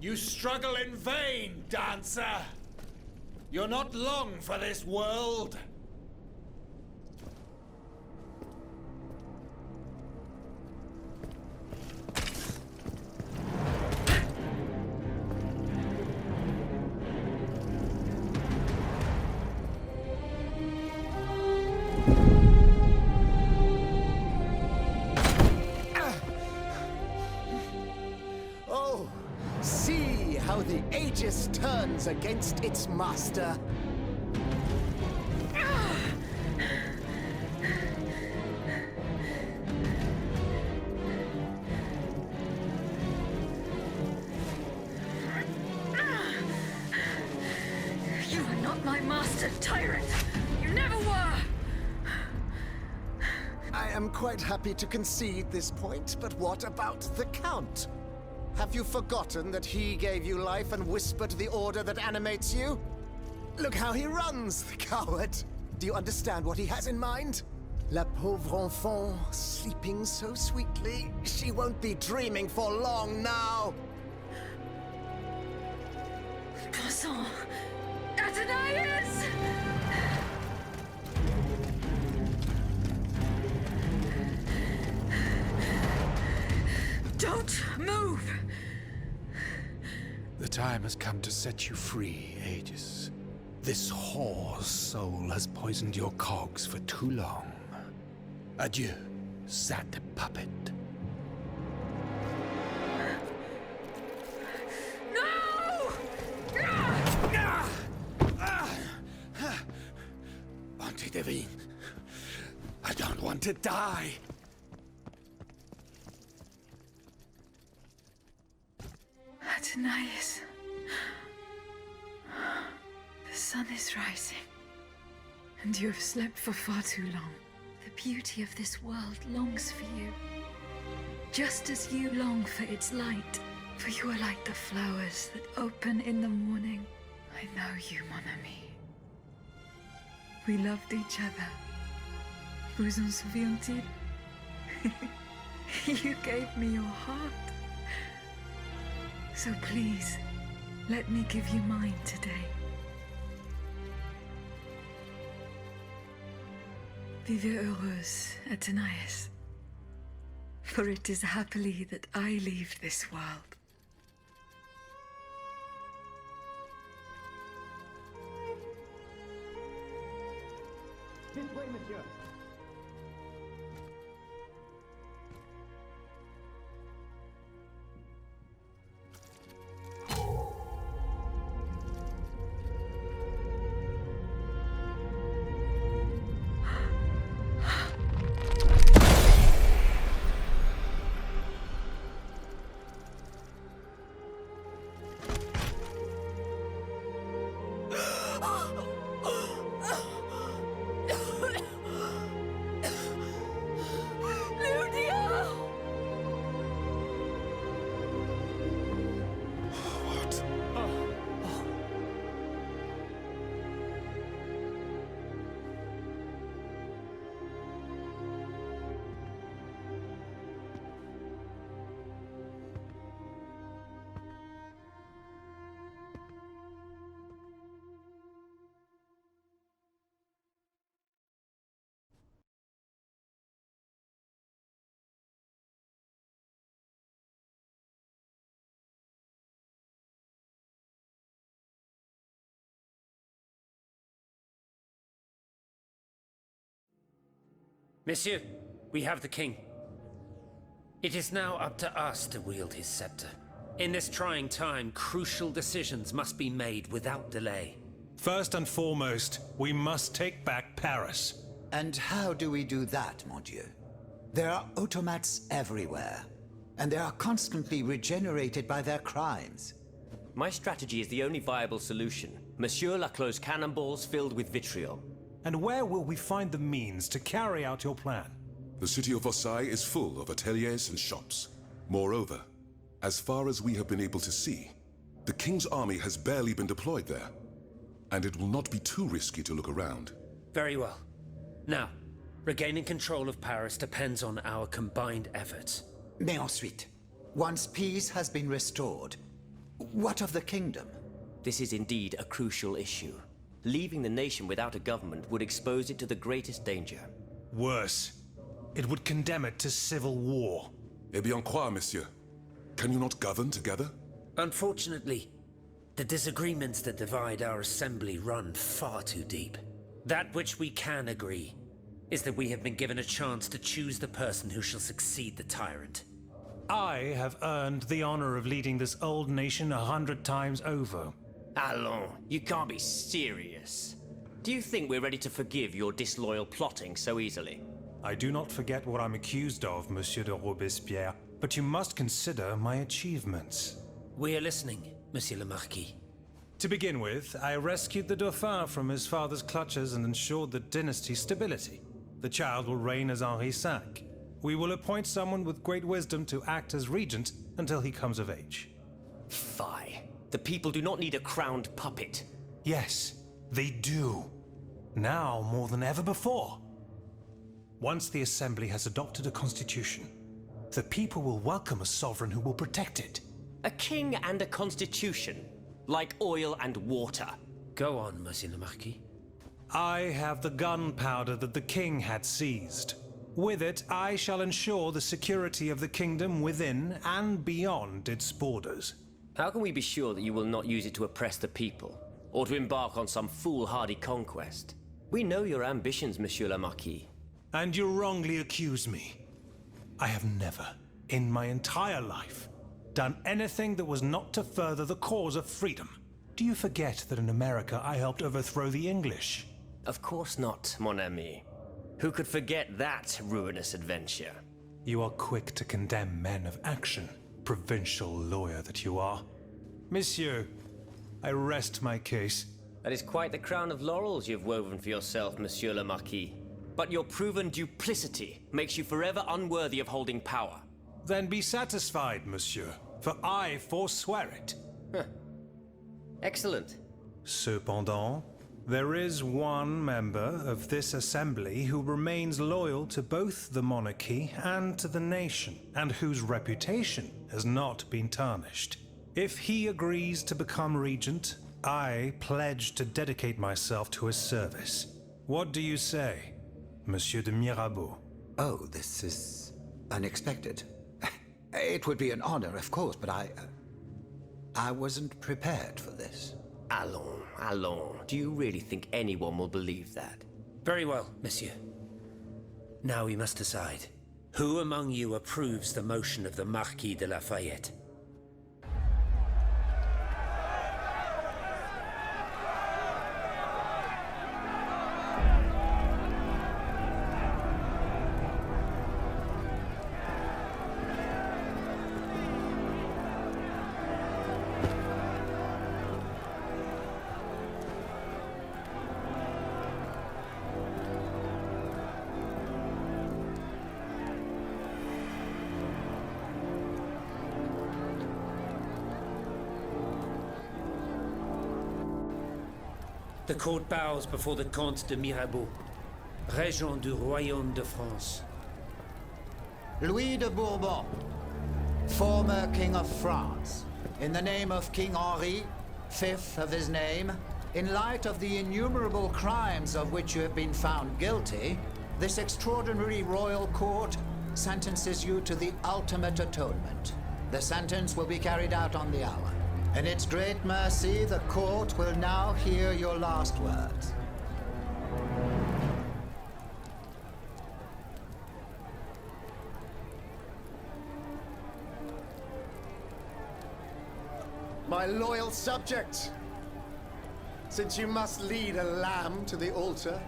You struggle in vain, dancer! You're not long for this world! The Aegis turns against its master. You are not my master, tyrant! You never were! I am quite happy to concede this point, but what about the Count? Have you forgotten that he gave you life and whispered the order that animates you? Look how he runs, the coward! Do you understand what he has in mind? La pauvre enfant, sleeping so sweetly, she won't be dreaming for long now! Passant! Athenais! Don't move! The time has come to set you free, Aegis. This whore's soul has poisoned your cogs for too long. Adieu, sad puppet. No! Bonté divine, I don't want to die. Athenais. The sun is rising, and you have slept for far too long. The beauty of this world longs for you, just as you long for its light. For you are like the flowers that open in the morning. I know you, mon ami. We loved each other. Vous en souvient-il? You gave me your heart. So please, let me give you mine today. Vivez heureuse, Athenais. For it is happily that I leave this world. This way, monsieur. Monsieur, we have the king. It is now up to us to wield his scepter. In this trying time, crucial decisions must be made without delay. First and foremost, we must take back Paris. And how do we do that, mon Dieu? There are automats everywhere, and they are constantly regenerated by their crimes. My strategy is the only viable solution. Monsieur Laclos' cannonballs filled with vitriol. And where will we find the means to carry out your plan? The city of Versailles is full of ateliers and shops. Moreover, as far as we have been able to see, the king's army has barely been deployed there. And it will not be too risky to look around. Very well. Now, regaining control of Paris depends on our combined efforts. Mais ensuite, once peace has been restored, What of the kingdom? This is indeed a crucial issue. Leaving the nation without a government would expose it to the greatest danger. Worse, it would condemn it to civil war. Eh bien quoi, monsieur? Can you not govern together? Unfortunately, the disagreements that divide our assembly run far too deep. That which we can agree is that we have been given a chance to choose the person who shall succeed the tyrant. I have earned the honor of leading this old nation 100 times over. Allons, you can't be serious. Do you think we're ready to forgive your disloyal plotting so easily? I do not forget what I'm accused of, Monsieur de Robespierre, but you must consider my achievements. We are listening, Monsieur le Marquis. To begin with, I rescued the Dauphin from his father's clutches and ensured the dynasty's stability. The child will reign as Henri V. We will appoint someone with great wisdom to act as regent until he comes of age. Fie. The people do not need a crowned puppet. Yes, they do. Now more than ever before. Once the Assembly has adopted a constitution, the people will welcome a sovereign who will protect it. A king and a constitution, like oil and water. Go on, Monsieur le Marquis. I have the gunpowder that the king had seized. With it, I shall ensure the security of the kingdom within and beyond its borders. How can we be sure that you will not use it to oppress the people, or to embark on some foolhardy conquest? We know your ambitions, Monsieur le Marquis. And you wrongly accuse me. I have never, in my entire life, done anything that was not to further the cause of freedom. Do you forget that in America I helped overthrow the English? Of course not, mon ami. Who could forget that ruinous adventure? You are quick to condemn men of action, provincial lawyer that you are. Monsieur, I rest my case. That is quite the crown of laurels you've woven for yourself, Monsieur le Marquis. But your proven duplicity makes you forever unworthy of holding power. Then be satisfied, monsieur, for I forswear it. Excellent. Cependant, there is one member of this assembly who remains loyal to both the monarchy and to the nation, and whose reputation has not been tarnished. If he agrees to become regent, I pledge to dedicate myself to his service. What do you say, Monsieur de Mirabeau? Oh, this is unexpected. It would be an honor, of course, but I wasn't prepared for this. Allons, allons. Do you really think anyone will believe that? Very well, Monsieur. Now we must decide. Who among you approves the motion of the Marquis de Lafayette? The court bows before the Comte de Mirabeau, Régent du Royaume de France. Louis de Bourbon, former King of France, in the name of King Henri, fifth of his name, in light of the innumerable crimes of which you have been found guilty, this extraordinary royal court sentences you to the ultimate atonement. The sentence will be carried out on the hour. In its great mercy, the court will now hear your last words. My loyal subject, since you must lead a lamb to the altar,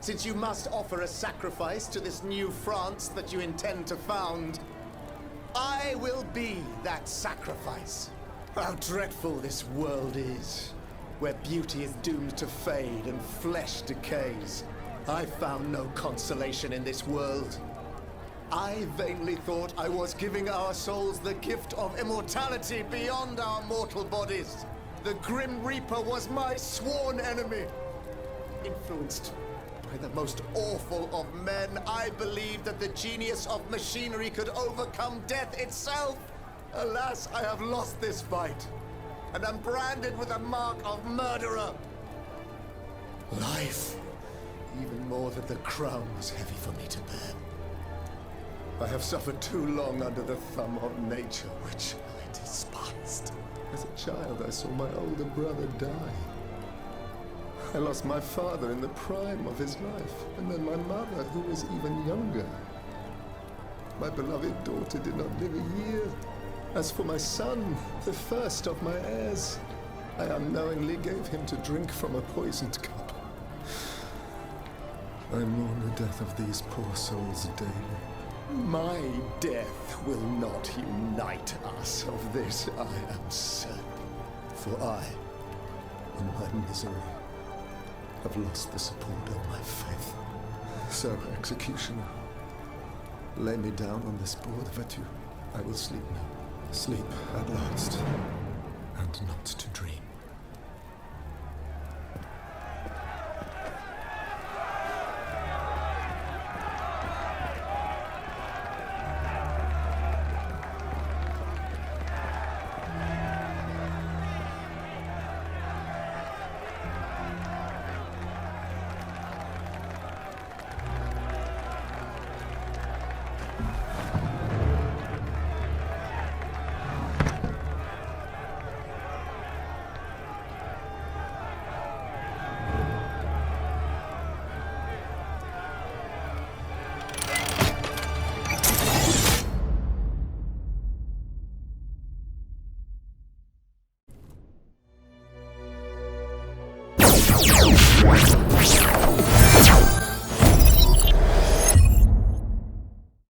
since you must offer a sacrifice to this new France that you intend to found, I will be that sacrifice. How dreadful this world is, where beauty is doomed to fade and flesh decays. I found no consolation in this world. I vainly thought I was giving our souls the gift of immortality beyond our mortal bodies. The Grim Reaper was my sworn enemy. Influenced by the most awful of men, I believed that the genius of machinery could overcome death itself. Alas, I have lost this fight. and am branded with the mark of murderer. Life, even more than the crown, was heavy for me to bear. I have suffered too long under the thumb of nature, which I despised. As a child, I saw my older brother die. I lost my father in the prime of his life, and then my mother, who was even younger. My beloved daughter did not live a year. As for my son, the first of my heirs, I unknowingly gave him to drink from a poisoned cup. I mourn the death of these poor souls daily. My death will not unite us, of this I am certain. For I, in my misery, have lost the support of my faith. So, executioner, lay me down on this board, Vatu. I will sleep now. Sleep at last, and not to dream. What?